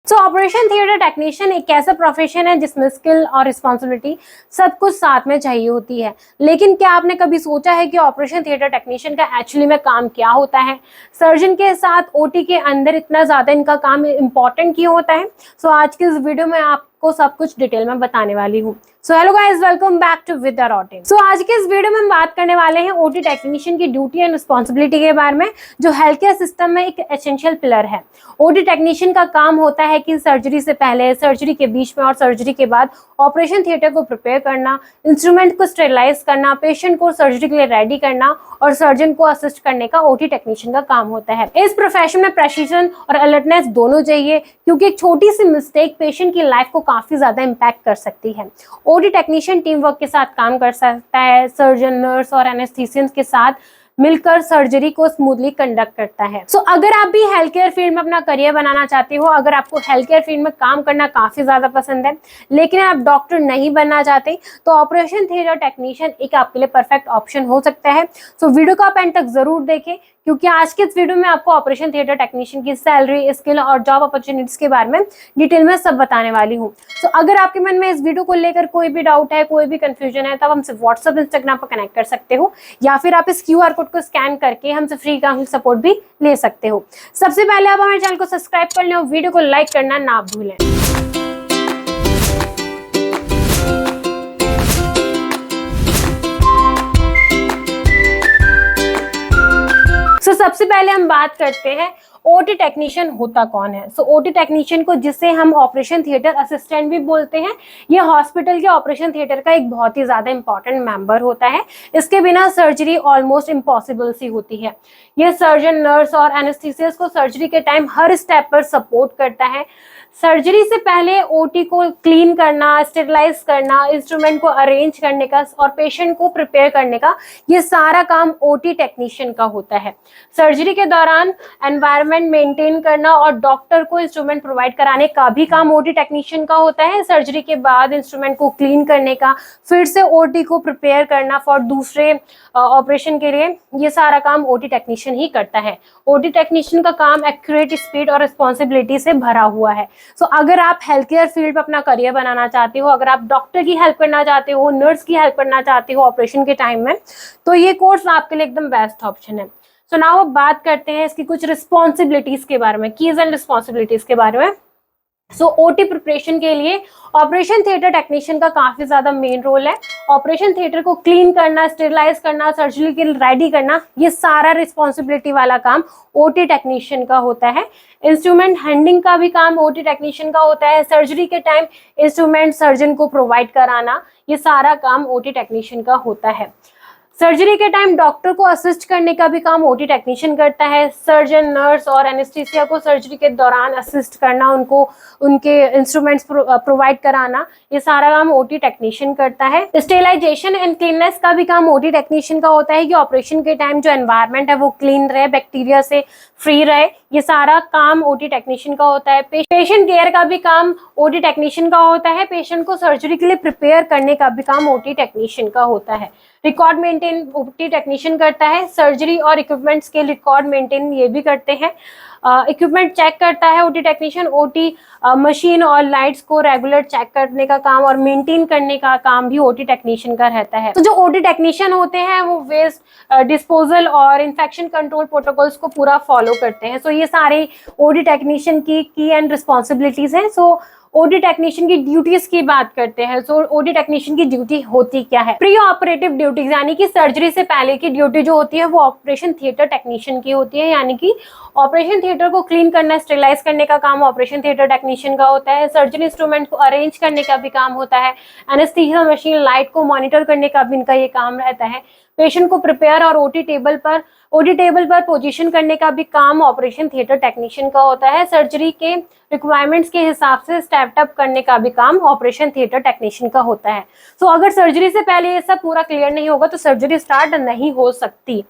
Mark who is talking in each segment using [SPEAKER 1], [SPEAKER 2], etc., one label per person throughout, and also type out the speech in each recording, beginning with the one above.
[SPEAKER 1] सो operation theatre technician एक ऐसा profession है जिसमें स्किल और रिस्पॉन्सिबिलिटी सब कुछ साथ में चाहिए होती है। लेकिन क्या आपने कभी सोचा है कि ऑपरेशन थिएटर टेक्नीशियन का एक्चुअली में काम क्या होता है? सर्जन के साथ ओटी के अंदर इतना ज्यादा इनका काम इंपॉर्टेंट क्यों होता है? सो आज के इस वीडियो में आपको सब कुछ डिटेल में बताने वाली हूँ। So hello guys, welcome back to with routine. So आज के इस वीडियो में हम बात करने वाले हैं ओटी टेक्नीशियन की ड्यूटी एंड रिस्पॉन्सिबिलिटी के बारे में, जो हेल्थ केयर सिस्टम में एक एसेंशियल पिलर है। ओटी टेक्नीशियन का काम होता है कि सर्जरी से पहले, सर्जरी के बीच में और सर्जरी के बाद ऑपरेशन थिएटर को प्रिपेयर करना, इंस्ट्रूमेंट को स्टेरिलाइज करना, पेशेंट को सर्जरी के लिए रेडी करना और सर्जन को असिस्ट करने का ओटी टेक्नीशियन का काम होता है। इस प्रोफेशन में प्रेसिजन और अलर्टनेस दोनों चाहिए, क्योंकि एक छोटी सी मिस्टेक पेशेंट की लाइफ को काफी ज्यादा इम्पैक्ट कर सकती है। ओटी टेक्नीशियन टीम वर्क के साथ काम कर सकता है, सर्जन, नर्स और एनेस्थीसियंस के साथ मिलकर सर्जरी को स्मूथली कंडक्ट करता है। सो अगर आप भी हेल्थ केयर फील्ड में अपना करियर बनाना चाहते हो, अगर आपको हेल्थ केयर फील्ड में काम करना काफी ज्यादा पसंद है लेकिन आप डॉक्टर नहीं बनना चाहते, तो ऑपरेशन थिएटर टेक्नीशियन एक आपके लिए परफेक्ट ऑप्शन हो सकता है। सो वीडियो को आप एंड तक जरूर देखें, क्योंकि आज के इस वीडियो में आपको ऑपरेशन थिएटर टेक्नीशियन की सैलरी, स्किल और जॉब अपॉर्चुनिटीज के बारे में डिटेल में सब बताने वाली हूँ। तो अगर आपके मन में इस वीडियो को लेकर कोई भी डाउट है, कोई भी कंफ्यूजन है, तब हमसे व्हाट्सएप, इंस्टाग्राम पर कनेक्ट कर सकते हो, या फिर आप इस क्यूआर कोड को स्कैन करके हमसे फ्री काउंसलिंग सपोर्ट भी ले सकते हो। सबसे पहले आप हमारे चैनल को सब्सक्राइब कर लें और वीडियो को लाइक करना ना भूलें। सबसे पहले हम बात करते हैं ओटी टेक्नीशियन होता कौन है। सो ओटी टेक्नीशियन को, जिसे हम ऑपरेशन थिएटर असिस्टेंट भी बोलते हैं, ये हॉस्पिटल के ऑपरेशन थिएटर का एक बहुत ही ज्यादा इंपॉर्टेंट मेंबर होता है। इसके बिना सर्जरी ऑलमोस्ट इम्पॉसिबल सी होती है। ये सर्जन, नर्स और एनेस्थीसिस्ट को सर्जरी के टाइम हर स्टेप पर सपोर्ट करता है। सर्जरी से पहले ओटी को क्लीन करना, स्टेरिलाइज करना, इंस्ट्रूमेंट को अरेंज करने का और पेशेंट को प्रिपेयर करने का, ये सारा काम ओटी टेक्नीशियन का होता है। सर्जरी के दौरान एनवायरनमेंट मेंटेन करना और डॉक्टर को इंस्ट्रूमेंट प्रोवाइड कराने का भी काम ओटी टेक्नीशियन का होता है। सर्जरी के बाद इंस्ट्रूमेंट को क्लीन करने का, फिर से ओटी को प्रिपेयर करना फॉर दूसरे ऑपरेशन के लिए, ये सारा काम ओटी टेक्नीशियन ही करता है। ओटी टेक्नीशियन का काम एक्यूरेट, स्पीड और रिस्पॉन्सिबिलिटी से भरा हुआ है। सो अगर आप हेल्थ केयर फील्ड में अपना करियर बनाना चाहते हो, अगर आप डॉक्टर की हेल्प करना चाहते हो, नर्स की हेल्प करना चाहते हो ऑपरेशन के टाइम में, तो ये कोर्स आपके लिए एकदम बेस्ट ऑप्शन है। सो नाउ अब बात करते हैं इसकी कुछ रिस्पॉन्सिबिलिटीज के बारे में, कीज एंड रिस्पॉन्सिबिलिटीज के बारे में। सो ओटी प्रिपरेशन के लिए ऑपरेशन थिएटर टेक्नीशियन का काफी ज्यादा मेन रोल है। ऑपरेशन थिएटर को क्लीन करना, स्टेरिलाइज करना, सर्जरी के लिए रेडी करना, ये सारा रिस्पॉन्सिबिलिटी वाला काम ओटी टेक्नीशियन का होता है। इंस्ट्रूमेंट हैंडलिंग का भी काम ओटी टेक्नीशियन का होता है। सर्जरी के टाइम इंस्ट्रूमेंट सर्जन को प्रोवाइड कराना, ये सारा काम ओटी टेक्नीशियन का होता है। सर्जरी के टाइम डॉक्टर को असिस्ट करने का भी काम ओटी टेक्नीशियन करता है। सर्जन, नर्स और एनेस्थीसिया को सर्जरी के दौरान असिस्ट करना, उनको उनके इंस्ट्रूमेंट्स प्रोवाइड कराना, ये सारा काम ओटी टेक्नीशियन करता है। स्टेरिलाइजेशन एंड क्लीननेस का भी काम ओटी टेक्नीशियन का होता है, कि ऑपरेशन के टाइम जो एनवायरनमेंट है वो क्लीन रहे, बैक्टीरिया से फ्री रहे, ये सारा काम ओटी टेक्नीशियन का होता है। पेशेंट केयर का भी काम ओटी टेक्नीशियन का होता है। पेशेंट को सर्जरी के लिए प्रिपेयर करने का भी काम ओटी टेक्नीशियन का होता है। रिकॉर्ड मेंटेन ओटी टेक्नीशियन करता है। सर्जरी और इक्विपमेंट्स के रिकॉर्ड मेंटेन ये भी करते हैं। इक्विपमेंट चेक करता है ओटी टेक्नीशियन। ओटी मशीन और लाइट्स को रेगुलर चेक करने का काम और मेंटेन करने का काम भी ओटी टेक्नीशियन का रहता है। तो जो ओटी टेक्नीशियन होते हैं वो वेस्ट डिस्पोजल और इन्फेक्शन कंट्रोल प्रोटोकॉल्स को पूरा फॉलो करते हैं। सो ये सारे ओटी टेक्नीशियन की एंड रिस्पॉन्सिबिलिटीज हैं। सो ओटी टेक्नीशियन की ड्यूटीज की बात करते हैं। सो ओटी टेक्नीशियन की ड्यूटी होती क्या है? प्री ऑपरेटिव ड्यूटीज, यानी कि सर्जरी से पहले की ड्यूटी जो होती है वो ऑपरेशन थिएटर टेक्नीशियन की होती है। यानी कि ऑपरेशन थिएटर को क्लीन करना, स्टेरिलाइज करने का काम ऑपरेशन थिएटर टेक्नीशियन का होता है। सर्जरी इंस्ट्रूमेंट को अरेंज करने का भी काम होता है। एनेस्थीसिया मशीन, लाइट को मॉनिटर करने का भी इनका ये काम रहता है। पेशेंट को प्रिपेयर और ओटी टेबल पर पोजीशन करने का भी काम ऑपरेशन थिएटर टेक्नीशियन का होता है। सर्जरी के रिक्वायरमेंट्स के हिसाब से स्टेप अप करने का भी काम ऑपरेशन थिएटर टेक्नीशियन का होता है। तो अगर सर्जरी से पहले ये सब पूरा क्लियर नहीं होगा तो सर्जरी स्टार्ट नहीं हो सकती।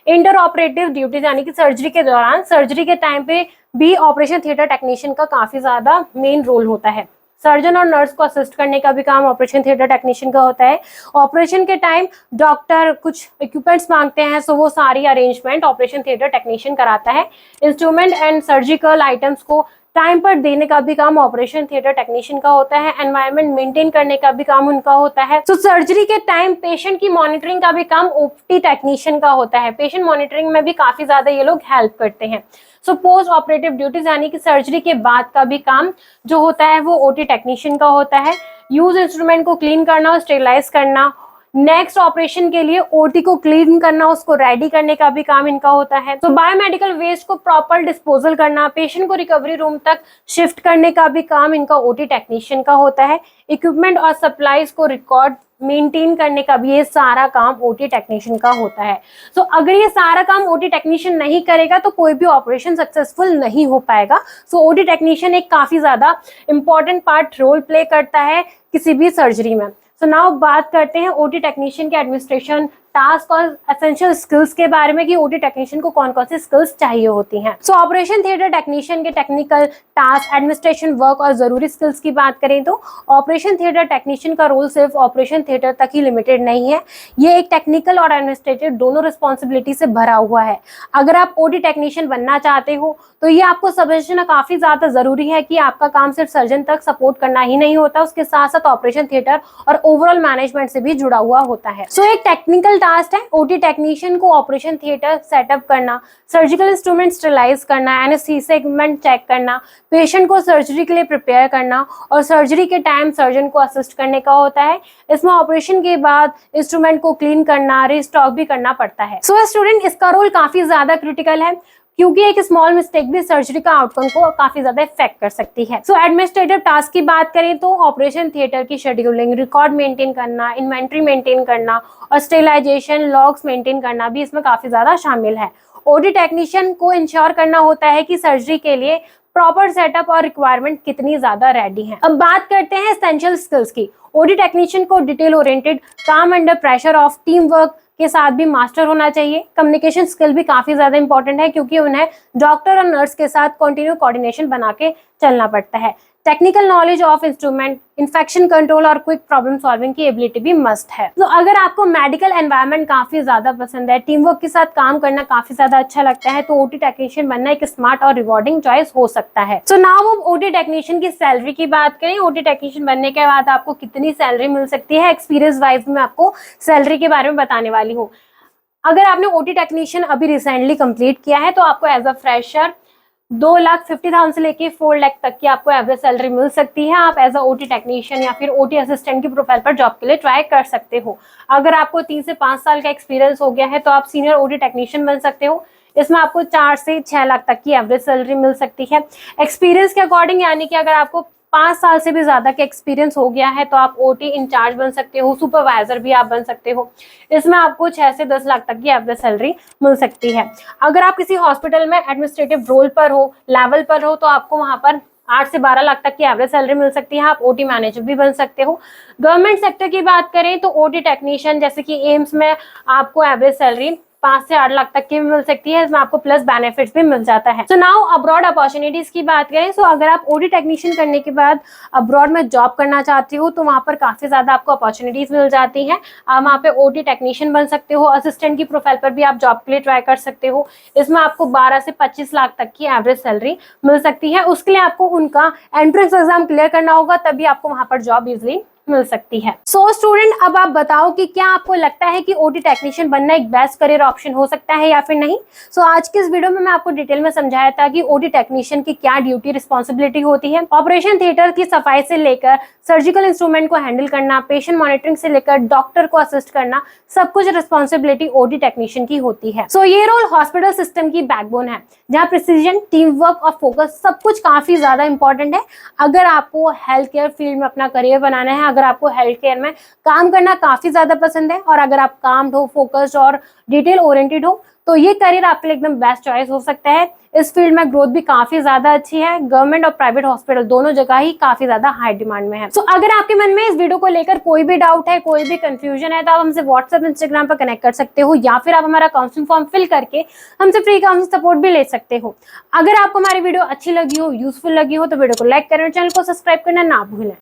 [SPEAKER 1] इंटर ऑपरेटिव ड्यूटीज, यानी कि सर्जरी के दौरान, सर्जरी के टाइम पे भी ऑपरेशन थिएटर टेक्नीशियन का काफी ज्यादा मेन रोल होता है। सर्जन और नर्स को असिस्ट करने का भी काम ऑपरेशन थिएटर टेक्नीशियन का होता है। ऑपरेशन के टाइम डॉक्टर कुछ इक्विपमेंट्स मांगते हैं, सो वो सारी अरेंजमेंट ऑपरेशन थिएटर टेक्नीशियन कराता है। इंस्ट्रूमेंट एंड सर्जिकल आइटम्स को टाइम पर देने का भी काम ऑपरेशन थिएटर टेक्नीशियन का होता है, एनवायरनमेंट मेंटेन करने का भी काम उनका होता है। तो सर्जरी के टाइम पेशेंट की मॉनिटरिंग का भी काम ओटी टेक्नीशियन का होता है। पेशेंट मॉनिटरिंग में भी काफी ज्यादा ये लोग हेल्प करते हैं। सो पोस्ट ऑपरेटिव ड्यूटीज यानी कि सर्जरी के बाद का भी काम जो होता है वो ओटी टेक्नीशियन का होता है। यूज इंस्ट्रूमेंट को क्लीन करना और स्टेरिलाइज करना, नेक्स्ट ऑपरेशन के लिए ओटी को क्लीन करना, उसको रेडी करने का भी काम इनका होता है। तो बायोमेडिकल वेस्ट को प्रॉपर डिस्पोजल करना, पेशेंट को रिकवरी रूम तक शिफ्ट करने का भी काम इनका ओटी टेक्नीशियन का होता है। इक्विपमेंट और सप्लाईज को रिकॉर्ड मेंटेन करने का भी ये सारा काम ओटी टेक्नीशियन का होता है। सो अगर ये सारा काम ओटी टेक्नीशियन नहीं करेगा तो कोई भी ऑपरेशन सक्सेसफुल नहीं हो पाएगा। सो ओटी टेक्नीशियन एक काफी ज्यादा इंपॉर्टेंट पार्ट रोल प्ले करता है किसी भी सर्जरी में। सो नाउ बात करते हैं ओटी टेक्नीशियन के एडमिनिस्ट्रेशन टास्क और एसेंशियल स्किल्स के बारे में कि ओटी टेक्नीशियन को कौन कौन सी स्किल्स चाहिए होती हैं। सो ऑपरेशन थिएटर टेक्नीशियन के टेक्निकल टास्क, एडमिनिस्ट्रेशन वर्क और जरूरी स्किल्स की बात करें तो ऑपरेशन थिएटर टेक्नीशियन का रोल सिर्फ ऑपरेशन थिएटर तक ही लिमिटेड नहीं है। ये एक टेक्निकल और एडमिनिस्ट्रेटिव दोनों रिस्पॉन्सिबिलिटी से भरा हुआ है। अगर आप ओटी टेक्नीशियन बनना चाहते हो तो ये आपको समझना काफी ज्यादा जरूरी है कि आपका काम सिर्फ सर्जन तक सपोर्ट करना ही नहीं होता, उसके साथ साथ ऑपरेशन थिएटर और ओवरऑल मैनेजमेंट से भी जुड़ा हुआ होता है। सो एक टेक्निकल टास्क है ओटी टेक्नीशियन को ऑपरेशन थिएटर सेटअप करना, सर्जिकल इंस्ट्रूमेंट स्टेरिलाइज करना, एनेस्थीसिया इक्विपमेंट चेक करना, पेशेंट को सर्जरी के लिए प्रिपेयर करना और सर्जरी के टाइम सर्जन को असिस्ट करने का होता है। इसमें ऑपरेशन के बाद इंस्ट्रूमेंट को क्लीन करना, रिस्टॉक भी करना पड़ता है। सो स्टूडेंट, इसका रोल काफी ज्यादा क्रिटिकल है क्योंकि एक स्मॉल मिस्टेक भी सर्जरी का आउटकम को काफी ज्यादा इफेक्ट कर सकती है। सो एडमिनिस्ट्रेटिव टास्क की बात करें तो ऑपरेशन थिएटर की शेड्यूलिंग, रिकॉर्ड मेंटेन करना, इन्वेंट्री मेंटेन करना और स्टेरिलाइजेशन लॉग्स मेंटेन करना भी इसमें काफी ज्यादा शामिल है। ओटी टेक्नीशियन को इंश्योर करना होता है कि सर्जरी के लिए प्रॉपर सेटअप और रिक्वायरमेंट कितनी ज्यादा रेडी है। अब बात करते हैं एसेंशियल स्किल्स की। ओटी टेक्नीशियन को डिटेल ओरिएंटेड, काम under pressure of team work के साथ भी मास्टर होना चाहिए। कम्युनिकेशन स्किल भी काफी ज्यादा इंपॉर्टेंट है क्योंकि उन्हें डॉक्टर और नर्स के साथ कंटिन्यू कोऑर्डिनेशन बना के चलना पड़ता है। Technical knowledge of instrument, infection control और क्विक प्रॉब्लम सॉल्विंग की एबिलिटी भी मस्ट है। तो अगर आपको मेडिकल एनवायरनमेंट काफी ज्यादा पसंद है, टीम वर्क के साथ काम करना काफी ज्यादा अच्छा लगता है, तो ओटी टेक्नीशियन बनना एक स्मार्ट और रिवॉर्डिंग चॉइस हो सकता है। सो नाउ अब ओटी टेक्नीशियन की सैलरी की बात करें। ओटी टेक्नीशियन बनने के बाद आपको कितनी सैलरी मिल सकती है, एक्सपीरियंस वाइज मैं आपको सैलरी के बारे में बताने वाली हूँ। अगर आपने ओटी टेक्नीशियन अभी रिसेंटली कंप्लीट किया है तो आपको एज अ फ्रेशर 2,50,000 से लेके 4 लाख तक की आपको एवरेज सैलरी मिल सकती है। आप एज अ ओटी टेक्नीशियन या फिर ओटी असिस्टेंट की प्रोफाइल पर जॉब के लिए ट्राई कर सकते हो। अगर आपको 3 से 5 साल का एक्सपीरियंस हो गया है तो आप सीनियर ओटी टेक्नीशियन बन सकते हो। इसमें आपको 4 से 6 लाख तक की एवरेज सैलरी मिल सकती है। एक्सपीरियंस के अकॉर्डिंग, यानी कि अगर आपको 5 साल से भी ज्यादा का एक्सपीरियंस हो गया है तो आप ओटी इंचार्ज बन सकते हो, सुपरवाइजर भी आप बन सकते हो। इसमें आपको 6 से 10 लाख तक की एवरेज सैलरी मिल सकती है। अगर आप किसी हॉस्पिटल में एडमिनिस्ट्रेटिव रोल पर हो, लेवल पर हो, तो आपको वहां पर 8 से 12 लाख तक की एवरेज सैलरी मिल सकती है। आप ओटी मैनेजर भी बन सकते हो। गवर्नमेंट सेक्टर की बात करें तो ओटी टेक्नीशियन जैसे कि एम्स में आपको एवरेज सैलरी 5 से 8 लाख तक की भी मिल सकती है। इसमें आपको प्लस बेनिफिट्स भी मिल जाता है। सो नाउ अब्रॉड अपॉर्चुनिटीज की बात करें, सो अगर आप ओटी टेक्नीशियन करने के बाद अब्रॉड में जॉब करना चाहते हो तो वहां पर काफी ज्यादा आपको अपॉर्चुनिटीज मिल जाती हैं। आप वहाँ पे ओटी टेक्नीशियन बन सकते हो। असिस्टेंट की प्रोफाइल पर भी आप जॉब के लिए ट्राई कर सकते हो। इसमें आपको 12 से 25 लाख तक की एवरेज सैलरी मिल सकती है। उसके लिए आपको उनका एंट्रेंस एग्जाम क्लियर करना होगा, तभी आपको वहां पर जॉब इजिली मिल सकती है। सो स्टूडेंट, अब आप बताओ कि क्या आपको लगता है कि ओटी टेक्नीशियन बनना एक बेस्ट करियर ऑप्शन हो सकता है या फिर नहीं। सो आज की इस वीडियो में मैं आपको डिटेल में समझाया था कि ओटी टेक्नीशियन की क्या ड्यूटी रिस्पॉन्सिबिलिटी होती है। ऑपरेशन थिएटर की सफाई से लेकर सर्जिकल इंस्ट्रूमेंट को हैंडल करना, पेशेंट मॉनिटरिंग से लेकर डॉक्टर को असिस्ट करना, सब कुछ रिस्पॉन्सिबिलिटी ओटी टेक्नीशियन की होती है। सो ये रोल हॉस्पिटल सिस्टम की बैकबोन है, जहाँ प्रिसीजन, टीम वर्क और फोकस सब कुछ काफी ज्यादा इंपॉर्टेंट है। अगर आपको हेल्थ केयर फील्ड में अपना करियर बनाना है, अगर आपको हेल्थ केयर में काम करना काफी ज्यादा पसंद है और अगर आप काम्ड हो, फोकस्ड और डिटेल ओरिएंटेड हो, तो ये करियर आपके लिए एकदम बेस्ट चॉइस हो सकता है। इस फील्ड में ग्रोथ भी काफी ज्यादा अच्छी है। गवर्नमेंट और प्राइवेट हॉस्पिटल दोनों जगह ही काफी ज्यादा हाई डिमांड में है। सो अगर आपके मन में इस वीडियो को लेकर कोई भी डाउट है, कोई भी कंफ्यूजन है, तो आप हमसे व्हाट्सएप, इंस्टाग्राम पर कनेक्ट कर सकते हो या फिर आप हमारा काउंसलिंग फॉर्म फिल करके हमसे फ्री काउंसलिंग सपोर्ट भी ले सकते हो। अगर आपको हमारी वीडियो अच्छी लगी हो, यूजफुल लगी हो, तो वीडियो को लाइक करें और चैनल को सब्सक्राइब करना ना भूलें।